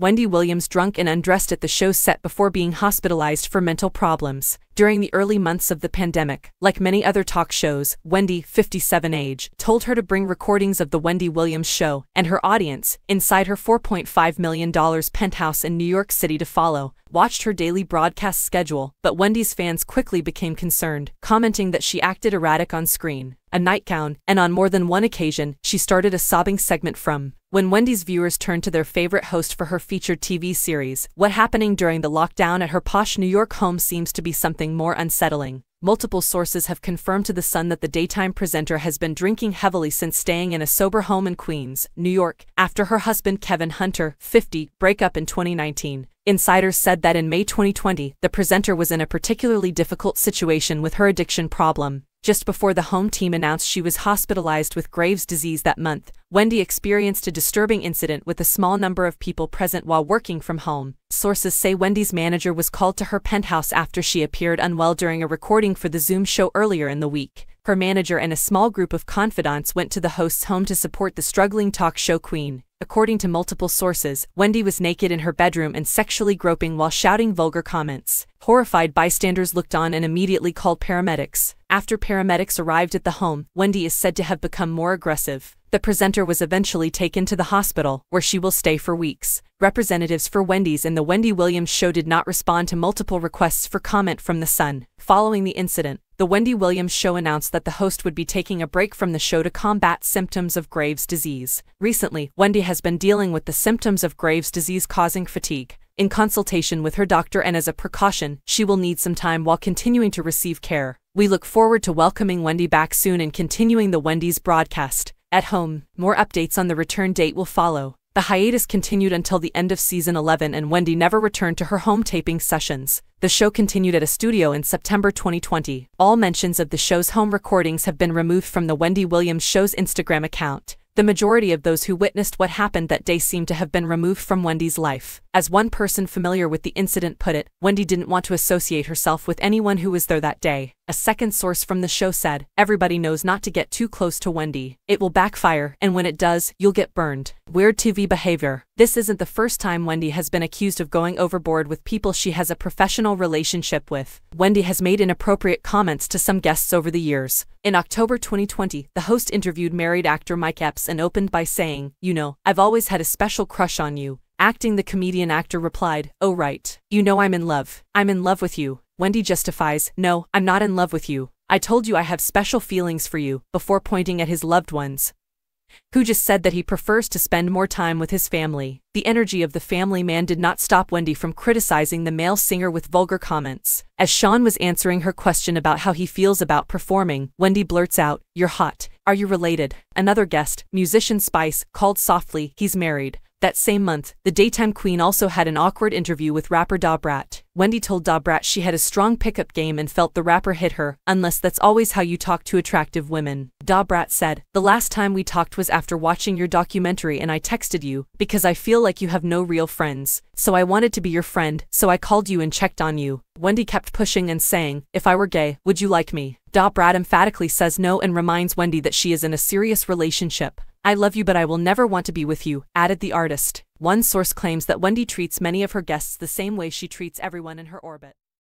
Wendy Williams drunk and undressed at the show's set before being hospitalized for mental problems. During the early months of the pandemic, like many other talk shows, Wendy, 57 age, told her to bring recordings of The Wendy Williams Show and her audience, inside her $4.5 million penthouse in New York City to follow, watched her daily broadcast schedule, but Wendy's fans quickly became concerned, commenting that she acted erratic on screen, a nightgown, and on more than one occasion, she started a sobbing segment from when Wendy's viewers turned to their favorite host for her featured TV series. What happening during the lockdown at her posh New York home seems to be something more unsettling. Multiple sources have confirmed to The Sun that the daytime presenter has been drinking heavily since staying in a sober home in Queens, New York, after her husband Kevin Hunter, 50, breakup in 2019. Insiders said that in May 2020, the presenter was in a particularly difficult situation with her addiction problem. Just before the home team announced she was hospitalized with Graves' disease that month, Wendy experienced a disturbing incident with a small number of people present while working from home. Sources say Wendy's manager was called to her penthouse after she appeared unwell during a recording for the Zoom show earlier in the week. Her manager and a small group of confidants went to the host's home to support the struggling talk show queen. According to multiple sources, Wendy was naked in her bedroom and sexually groping while shouting vulgar comments. Horrified bystanders looked on and immediately called paramedics. After paramedics arrived at the home, Wendy is said to have become more aggressive. The presenter was eventually taken to the hospital, where she will stay for weeks. Representatives for Wendy's and The Wendy Williams Show did not respond to multiple requests for comment from The Sun. Following the incident, The Wendy Williams Show announced that the host would be taking a break from the show to combat symptoms of Graves' disease. Recently, Wendy has been dealing with the symptoms of Graves' disease causing fatigue. In consultation with her doctor and as a precaution, she will need some time while continuing to receive care. We look forward to welcoming Wendy back soon and continuing the Wendy's broadcast. At home, more updates on the return date will follow. The hiatus continued until the end of season 11 and Wendy never returned to her home taping sessions. The show continued at a studio in September 2020. All mentions of the show's home recordings have been removed from The Wendy Williams Show's Instagram account. The majority of those who witnessed what happened that day seem to have been removed from Wendy's life. As one person familiar with the incident put it, Wendy didn't want to associate herself with anyone who was there that day. A second source from the show said, "Everybody knows not to get too close to Wendy. It will backfire, and when it does, you'll get burned." Weird TV behavior. This isn't the first time Wendy has been accused of going overboard with people she has a professional relationship with. Wendy has made inappropriate comments to some guests over the years. In October 2020, the host interviewed married actor Mike Epps and opened by saying, "You know, I've always had a special crush on you." Acting the comedian actor replied, "Oh right. You know I'm in love. I'm in love with you." Wendy justifies, "No, I'm not in love with you. I told you I have special feelings for you," before pointing at his loved ones, who just said that he prefers to spend more time with his family. The energy of the family man did not stop Wendy from criticizing the male singer with vulgar comments. As Sean was answering her question about how he feels about performing, Wendy blurts out, "You're hot. Are you related?" Another guest, musician Spice, called softly, "He's married." That same month, the daytime queen also had an awkward interview with rapper Da Brat. Wendy told Da Brat she had a strong pickup game and felt the rapper hit her, "Unless that's always how you talk to attractive women." Da Brat said, "The last time we talked was after watching your documentary and I texted you, because I feel like you have no real friends. So I wanted to be your friend, so I called you and checked on you." Wendy kept pushing and saying, "If I were gay, would you like me?" Da Brat emphatically says no and reminds Wendy that she is in a serious relationship. "I love you but I will never want to be with you," added the artist. One source claims that Wendy treats many of her guests the same way she treats everyone in her orbit.